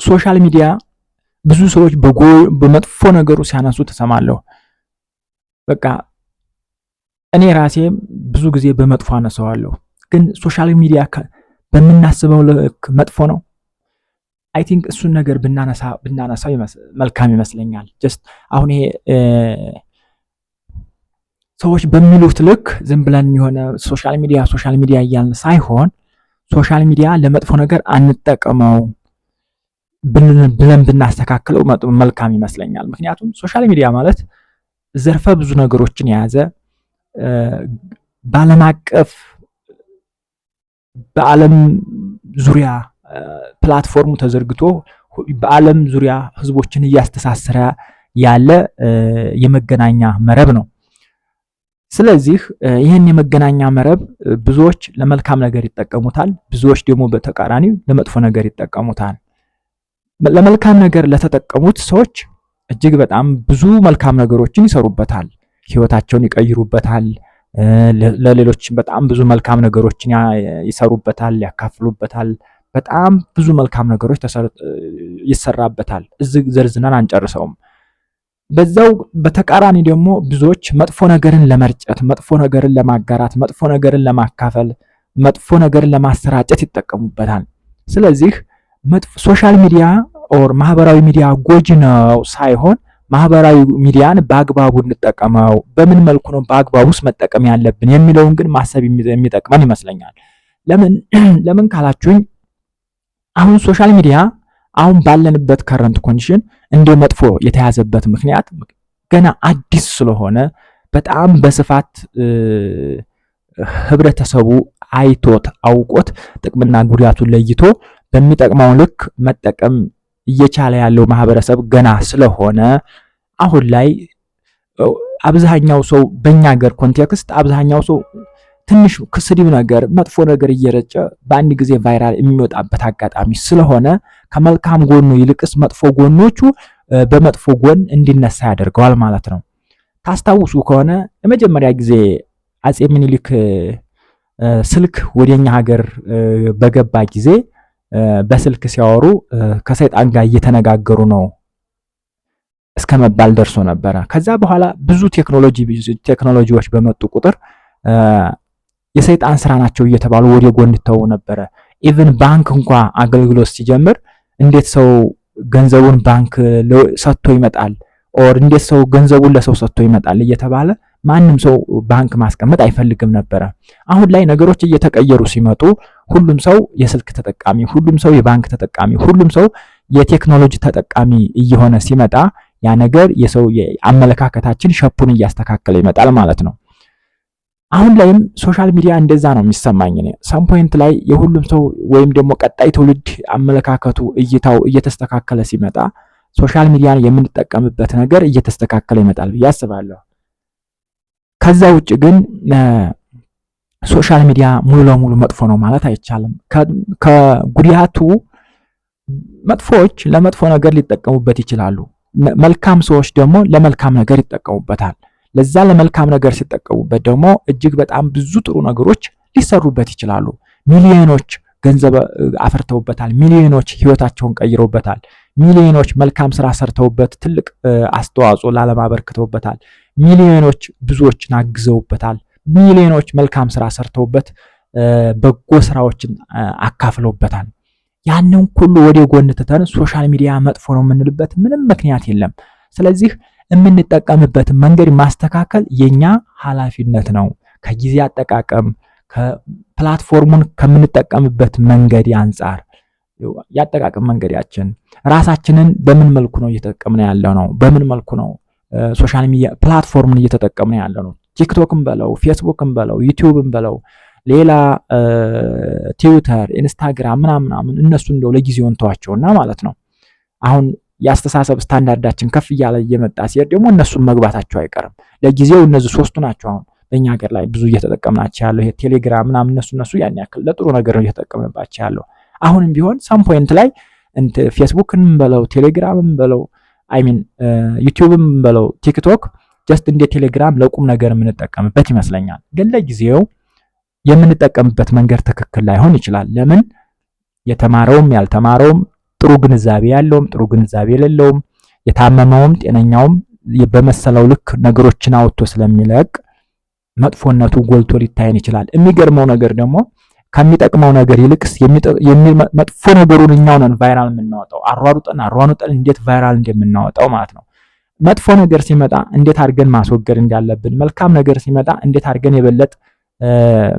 ሶሻል ሚዲያ ብዙ ሰዎች በመጥፎ ነገሩ ሲያነሱ ተሰማለሁ። በቃ እኔ ራሴ ብዙ ጊዜ በመጥፎ አነሳዋለሁ። ግን ሶሻል ሚዲያ በምናስበው ልክ መጥፎ ነው? አይ ቲንክ እሱን ነገር ብናነሳው መልካም ይመስለኛል። ጀስት አሁን ይሄ ሰዎች በሚሉት ልክ ዝም ብለን የሆነ ሶሻል ሚዲያ እያልን ሳይሆን ሶሻል ሚዲያ ለመጥፎ ነገር አንጠቀመው ብለን ብናስተካክለው መልካም ይመስለኛል። ምክንያቱም ሶሻል ሚዲያ ማለት ዘርፈ ብዙ ነገሮችን የያዘ በዓለም አቀፍ በዓለም ዙሪያ ፕላትፎርሙ ተዘርግቶ በዓለም ዙሪያ ህዝቦችን እያስተሳሰረ ያለ የመገናኛ መረብ ነው። ስለዚህ ይህን የመገናኛ መረብ ብዙዎች ለመልካም ነገር ይጠቀሙታል፣ ብዙዎች ደግሞ በተቃራኒው ለመጥፎ ነገር ይጠቀሙታል። ለመልካም ነገር ለተጠቀሙት ሰዎች እጅግ በጣም ብዙ መልካም ነገሮችን ይሰሩበታል፣ ህይወታቸውን ይቀይሩበታል፣ ለሌሎችም በጣም ብዙ መልካም ነገሮችን ይሰሩበታል፣ ያካፍሉበታል። በጣም ብዙ መልካም ነገሮች ይሰራበታል። እዚህ ዘርዝነን አንጨርሰውም። በዛው በተቃራኒ ደግሞ ብዙዎች መጥፎ ነገርን ለመርጨት፣ መጥፎ ነገርን ለማጋራት፣ መጥፎ ነገርን ለማካፈል፣ መጥፎ ነገርን ለማሰራጨት ይጠቀሙበታል። ስለዚህ ሶሻል ሚዲያ ኦር ማህበራዊ ሚዲያ ጎጂ ነው ሳይሆን ማህበራዊ ሚዲያን በአግባቡ እንጠቀመው፣ በምን መልኩ ነው በአግባቡስ መጠቀም ያለብን የሚለውን ግን ማሰብ የሚጠቅመን ይመስለኛል። ለምን ካላችሁኝ አሁን ሶሻል ሚዲያ አሁን ባለንበት ከረንት ኮንዲሽን እንደ መጥፎ የተያዘበት ምክንያት ገና አዲስ ስለሆነ በጣም በስፋት ህብረተሰቡ አይቶት አውቆት ጥቅምና ጉዳቱን ለይቶ በሚጠቅመው ልክ መጠቀም እየቻለ ያለው ማህበረሰብ ገና ስለሆነ አሁን ላይ አብዛኛው ሰው በእኛ ሀገር ኮንቴክስት አብዛኛው ሰው ትንሽ ስድብ ነገር መጥፎ ነገር እየረጨ በአንድ ጊዜ ቫይራል የሚወጣበት አጋጣሚ ስለሆነ ከመልካም ጎኑ ይልቅስ መጥፎ ጎኖቹ በመጥፎ ጎን እንዲነሳ ያደርገዋል ማለት ነው። ታስታውሱ ከሆነ የመጀመሪያ ጊዜ አጼ ምኒልክ ስልክ ወደኛ ሀገር በገባ ጊዜ በስልክ ሲያወሩ ከሰይጣን ጋር እየተነጋገሩ ነው እስከ መባል ደርሶ ነበረ። ከዛ በኋላ ብዙ ቴክኖሎጂዎች በመጡ ቁጥር የሰይጣን ስራ ናቸው እየተባሉ ወደ ጎን ተው ነበረ። ኢቭን ባንክ እንኳ አገልግሎት ሲጀምር እንዴት ሰው ገንዘቡን ባንክ ሰጥቶ ይመጣል ኦር እንዴት ሰው ገንዘቡን ለሰው ሰጥቶ ይመጣል እየተባለ ማንም ሰው ባንክ ማስቀመጥ አይፈልግም ነበረ። አሁን ላይ ነገሮች እየተቀየሩ ሲመጡ ሁሉም ሰው የስልክ ተጠቃሚ፣ ሁሉም ሰው የባንክ ተጠቃሚ፣ ሁሉም ሰው የቴክኖሎጂ ተጠቃሚ እየሆነ ሲመጣ ያ ነገር የሰው አመለካከታችን ሸፑን እያስተካከለ ይመጣል ማለት ነው። አሁን ላይም ሶሻል ሚዲያ እንደዛ ነው የሚሰማኝ እኔ። ሰም ፖይንት ላይ የሁሉም ሰው ወይም ደግሞ ቀጣይ ትውልድ አመለካከቱ እይታው እየተስተካከለ ሲመጣ ሶሻል ሚዲያን የምንጠቀምበት ነገር እየተስተካከለ ይመጣል ብዬ አስባለሁ። ከዛ ውጭ ግን ሶሻል ሚዲያ ሙሉ ለሙሉ መጥፎ ነው ማለት አይቻልም። ከጉዳቱ መጥፎች ለመጥፎ ነገር ሊጠቀሙበት ይችላሉ፣ መልካም ሰዎች ደግሞ ለመልካም ነገር ይጠቀሙበታል። ለዛ ለመልካም ነገር ሲጠቀሙበት ደግሞ እጅግ በጣም ብዙ ጥሩ ነገሮች ሊሰሩበት ይችላሉ። ሚሊዮኖች ገንዘብ አፍርተውበታል፣ ሚሊዮኖች ህይወታቸውን ቀይረውበታል፣ ሚሊዮኖች መልካም ስራ ሰርተውበት ትልቅ አስተዋጽኦ ለዓለም አበርክተውበታል፣ ሚሊዮኖች ብዙዎችን አግዘውበታል፣ ሚሊዮኖች መልካም ስራ ሰርተውበት በጎ ስራዎችን አካፍለውበታል። ያንን ሁሉ ወደ ጎን ትተን ሶሻል ሚዲያ መጥፎ ነው የምንልበት ምንም ምክንያት የለም። ስለዚህ የምንጠቀምበትን መንገድ ማስተካከል የኛ ኃላፊነት ነው። ከጊዜ አጠቃቀም ከፕላትፎርሙን ከምንጠቀምበት መንገድ አንጻር ያጠቃቀም መንገዳችን ራሳችንን በምን መልኩ ነው እየተጠቀምን ያለው ነው? በምን መልኩ ነው ሶሻል ሚዲያ ፕላትፎርምን እየተጠቀምን ያለው ነው? ቲክቶክም በለው ፌስቡክም በለው ዩቲዩብም በለው ሌላ ትዊተር፣ ኢንስታግራም ምናምን እነሱ እንደው ለጊዜው እንተዋቸውና ማለት ነው። አሁን የአስተሳሰብ ስታንዳርዳችን ከፍ እያለ እየመጣ ሲሄድ ደግሞ እነሱን መግባታቸው አይቀርም። ለጊዜው እነዚህ ሶስቱ ናቸው አሁን በእኛ ሀገር ላይ ብዙ እየተጠቀምናቸው ያለው። ይሄ ቴሌግራም ምናምን እነሱ ያን ያክል ለጥሩ ነገር ነው እየተጠቀምንባቸው ያለው። አሁንም ቢሆን ሰም ፖይንት ላይ ፌስቡክንም በለው ቴሌግራምም በለው ዩቲዩብም በለው ቲክቶክ ጀስት እንደ ቴሌግራም ለቁም ነገር የምንጠቀምበት ይመስለኛል። ግን ለጊዜው የምንጠቀምበት መንገድ ትክክል ላይሆን ይችላል። ለምን? የተማረውም ያልተማረውም ጥሩ ግንዛቤ ያለውም ጥሩ ግንዛቤ የሌለውም የታመመውም ጤነኛውም በመሰለው ልክ ነገሮችን አውጥቶ ስለሚለቅ መጥፎነቱ ጎልቶ ሊታየን ይችላል። የሚገርመው ነገር ደግሞ ከሚጠቅመው ነገር ይልቅስ መጥፎ ነገሩን እኛው ነን ቫይራል የምናወጣው። አሯሩጠን እንዴት ቫይራል እንደምናወጣው ማለት ነው። መጥፎ ነገር ሲመጣ እንዴት አድርገን ማስወገድ እንዳለብን፣ መልካም ነገር ሲመጣ እንዴት አድርገን የበለጠ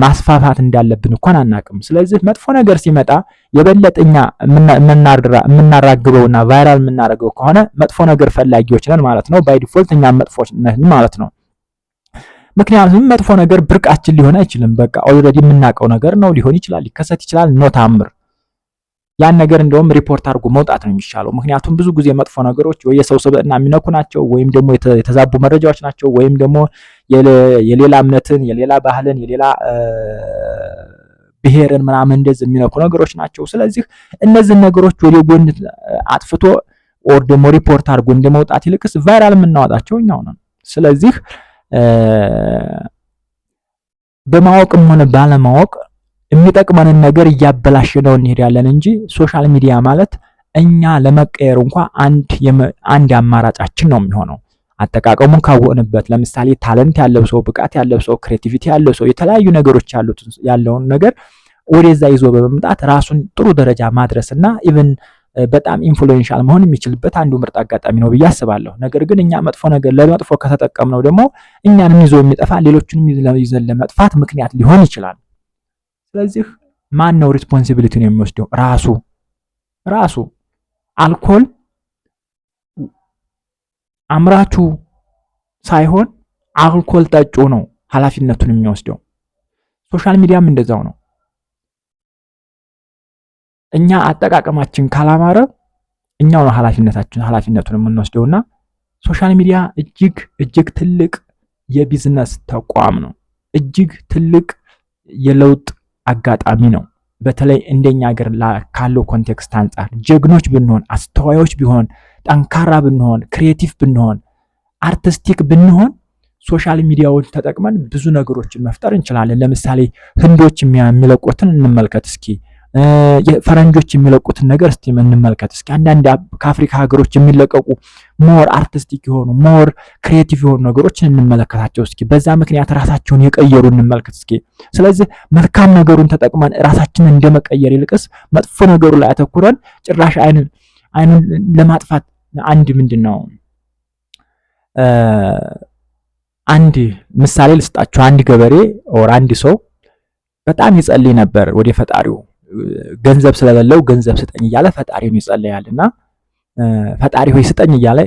ማስፋፋት እንዳለብን እንኳን አናቅም። ስለዚህ መጥፎ ነገር ሲመጣ የበለጠኛ የምናራግበውና ቫይራል የምናደርገው ከሆነ መጥፎ ነገር ፈላጊዎች ነን ማለት ነው። ባይ ዲፎልት እኛም መጥፎች ነን ማለት ነው። ምክንያቱም መጥፎ ነገር ብርቃችን ሊሆን አይችልም። በቃ ኦልሬዲ የምናውቀው ነገር ነው። ሊሆን ይችላል፣ ሊከሰት ይችላል። ኖ ታምር። ያን ነገር እንደውም ሪፖርት አድርጎ መውጣት ነው የሚሻለው። ምክንያቱም ብዙ ጊዜ መጥፎ ነገሮች ወይ የሰው ስብዕና የሚነኩ ናቸው፣ ወይም ደግሞ የተዛቡ መረጃዎች ናቸው፣ ወይም ደግሞ የሌላ እምነትን፣ የሌላ ባህልን፣ የሌላ ብሔርን ምናምን እንደዚህ የሚነኩ ነገሮች ናቸው። ስለዚህ እነዚህን ነገሮች ወደ ጎን አጥፍቶ ኦር ደግሞ ሪፖርት አድርጎ እንደመውጣት ይልቅስ ቫይራል የምናወጣቸው እኛው ነን። ስለዚህ በማወቅም ሆነ ባለማወቅ የሚጠቅመንን ነገር እያበላሸነው እንሄዳለን እንጂ ሶሻል ሚዲያ ማለት እኛ ለመቀየር እንኳን አንድ አማራጫችን ነው የሚሆነው። አጠቃቀሙን ካወቅንበት፣ ለምሳሌ ታለንት ያለው ሰው፣ ብቃት ያለው ሰው፣ ክሬቲቪቲ ያለው ሰው፣ የተለያዩ ነገሮች ያለውን ነገር ወደዛ ይዞ በመምጣት ራሱን ጥሩ ደረጃ ማድረስና ኢቭን በጣም ኢንፍሉዌንሻል መሆን የሚችልበት አንዱ ምርጥ አጋጣሚ ነው ብዬ አስባለሁ። ነገር ግን እኛ መጥፎ ነገር ለመጥፎ ከተጠቀምነው ደግሞ እኛንም ይዞ የሚጠፋ ሌሎችንም ይዘን ለመጥፋት ምክንያት ሊሆን ይችላል። ስለዚህ ማን ነው ሪስፖንሲቢሊቲውን የሚወስደው? ራሱ አልኮል አምራቹ ሳይሆን አልኮል ጠጩ ነው ኃላፊነቱን የሚወስደው። ሶሻል ሚዲያም እንደዛው ነው። እኛ አጠቃቀማችን ካላማረ እኛው ነው ኃላፊነቱን የምንወስደውና ሶሻል ሚዲያ እጅግ ትልቅ የቢዝነስ ተቋም ነው። እጅግ ትልቅ የለውጥ አጋጣሚ ነው። በተለይ እንደኛ ሀገር ካለው ኮንቴክስት አንጻር ጀግኖች ብንሆን፣ አስተዋዮች ቢሆን፣ ጠንካራ ብንሆን፣ ክሪኤቲቭ ብንሆን፣ አርቲስቲክ ብንሆን ሶሻል ሚዲያውን ተጠቅመን ብዙ ነገሮችን መፍጠር እንችላለን። ለምሳሌ ህንዶች የሚለቁትን እንመልከት እስኪ። ፈረንጆች የሚለቁትን ነገር እስቲ እንመልከት እስኪ። አንዳንድ ከአፍሪካ ሀገሮች የሚለቀቁ ሞር አርቲስቲክ የሆኑ ሞር ክሪኤቲቭ የሆኑ ነገሮችን እንመለከታቸው እስኪ። በዛ ምክንያት ራሳቸውን የቀየሩ እንመልከት እስኪ። ስለዚህ መልካም ነገሩን ተጠቅመን ራሳችንን እንደመቀየር ይልቅስ መጥፎ ነገሩ ላይ አተኩረን ጭራሽ አይኑን ለማጥፋት አንድ ምሳሌ ልስጣችሁ። አንድ ገበሬ ኦር አንድ ሰው በጣም ይጸልይ ነበር ወደ ፈጣሪው። ገንዘብ ስለሌለው ገንዘብ ስጠኝ እያለ ፈጣሪውን ይጸልያልና ፈጣሪ ሆይ ስጠኝ እያለ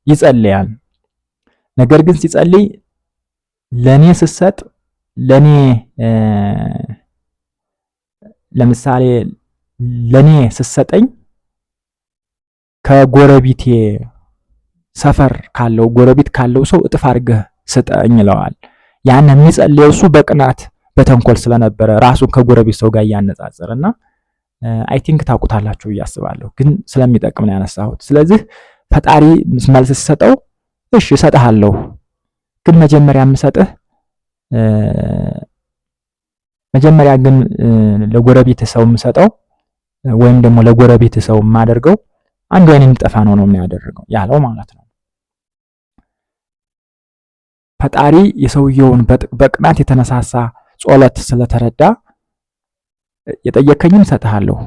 ይጸልያል። ነገር ግን ሲጸልይ ለኔ ስሰጥ ለምሳሌ ለኔ ስሰጠኝ ከጎረቤቴ ሰፈር ጎረቤት ካለው ሰው እጥፍ አድርገህ ስጠኝ ይለዋል። ያን የሚጸልየው እሱ በቅናት በተንኮል ስለነበረ ራሱን ከጎረቤት ሰው ጋር ያነጻጸረና አይ ቲንክ ታውቁታላችሁ ብዬ አስባለሁ። ግን ስለሚጠቅም ነው ያነሳሁት። ስለዚህ ፈጣሪ መልስ ሲሰጠው እሺ እሰጥሃለሁ፣ ግን መጀመሪያ ግን ለጎረቤት ሰው የምሰጠው ወይም ደግሞ ለጎረቤት ሰው የማደርገው አንዱ አይኔ እንዲጠፋ ነው የሚያደርገው ያለው ማለት ነው። ፈጣሪ የሰውየውን በቅናት የተነሳሳ ጸሎት ስለተረዳ የጠየከኝን እሰጥሃለሁ፣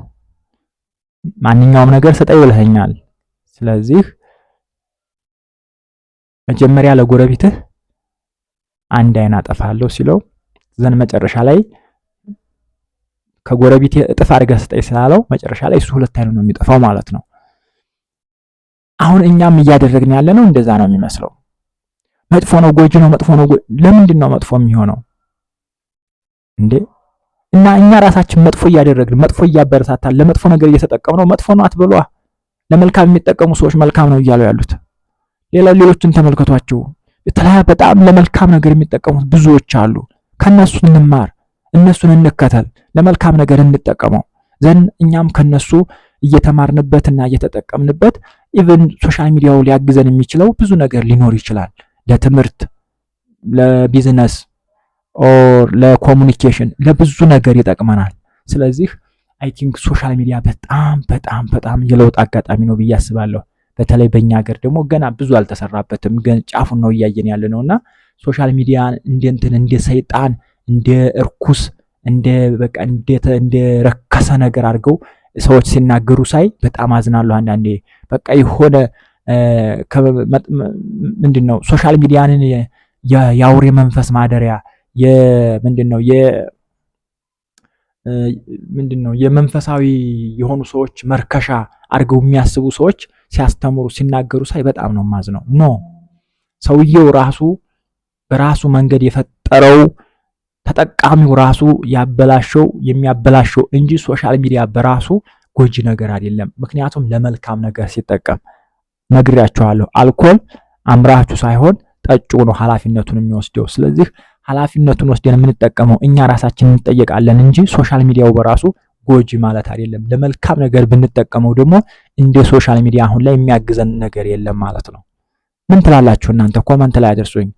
ማንኛውም ነገር ስጠኝ ብለኸኛል። ስለዚህ መጀመሪያ ለጎረቤትህ አንድ አይን አጠፋለሁ ሲለው ዘን መጨረሻ ላይ ከጎረቤት እጥፍ አድርገህ ስጠኝ ስላለው መጨረሻ ላይ እሱ ሁለት አይኑ ነው የሚጠፋው ማለት ነው። አሁን እኛም እያደረግን ያለነው እንደዛ ነው የሚመስለው። መጥፎ ነው፣ ጎጂ ነው፣ መጥፎ ነው። ለምንድን ነው መጥፎ የሚሆነው እንዴ? እና እኛ ራሳችን መጥፎ እያደረግን መጥፎ እያበረታታን ለመጥፎ ነገር እየተጠቀምነው መጥፎ ነው አትበሏ። ለመልካም የሚጠቀሙ ሰዎች መልካም ነው እያሉ ያሉት ሌሎችን ተመልከቷቸው። በጣም ለመልካም ነገር የሚጠቀሙት ብዙዎች አሉ። ከነሱ እንማር፣ እነሱን እንከተል፣ ለመልካም ነገር እንጠቀመው ዘንድ እኛም ከነሱ እየተማርንበትና እየተጠቀምንበት ኢቭን ሶሻል ሚዲያው ሊያግዘን የሚችለው ብዙ ነገር ሊኖር ይችላል። ለትምህርት፣ ለቢዝነስ ኦር ለኮሙኒኬሽን ለብዙ ነገር ይጠቅመናል። ስለዚህ አይ ቲንክ ሶሻል ሚዲያ በጣም በጣም በጣም የለውጥ አጋጣሚ ነው ብዬ አስባለሁ። በተለይ በእኛ ሀገር ደግሞ ገና ብዙ አልተሰራበትም፣ ግን ጫፉን ነው እያየን ያለ ነውና ሶሻል ሚዲያ እንደ ሰይጣን እንደ እርኩስ እንደ በቃ እንደ ረከሰ ነገር አድርገው ሰዎች ሲናገሩ ሳይ በጣም አዝናለሁ አንዳንዴ። በቃ የሆነ ምንድነው ሶሻል ሚዲያንን የአውሬ መንፈስ ማደሪያ ምንድነው የመንፈሳዊ የሆኑ ሰዎች መርከሻ አድርገው የሚያስቡ ሰዎች ሲያስተምሩ ሲናገሩ ሳይ በጣም ነው ማዝነው። ኖ ሰውየው ራሱ በራሱ መንገድ የፈጠረው ተጠቃሚው ራሱ የሚያበላሸው እንጂ ሶሻል ሚዲያ በራሱ ጎጂ ነገር አይደለም። ምክንያቱም ለመልካም ነገር ሲጠቀም ነግሬያችኋለሁ። አልኮል አምራቹ ሳይሆን ጠጩ ነው ኃላፊነቱን የሚወስደው። ስለዚህ ኃላፊነቱን ወስደን የምንጠቀመው እኛ ራሳችን እንጠየቃለን እንጂ ሶሻል ሚዲያው በራሱ ጎጂ ማለት አይደለም። ለመልካም ነገር ብንጠቀመው ደግሞ እንደ ሶሻል ሚዲያ አሁን ላይ የሚያግዘን ነገር የለም ማለት ነው። ምን ትላላችሁ እናንተ? ኮመንት ላይ አድርሱኝ።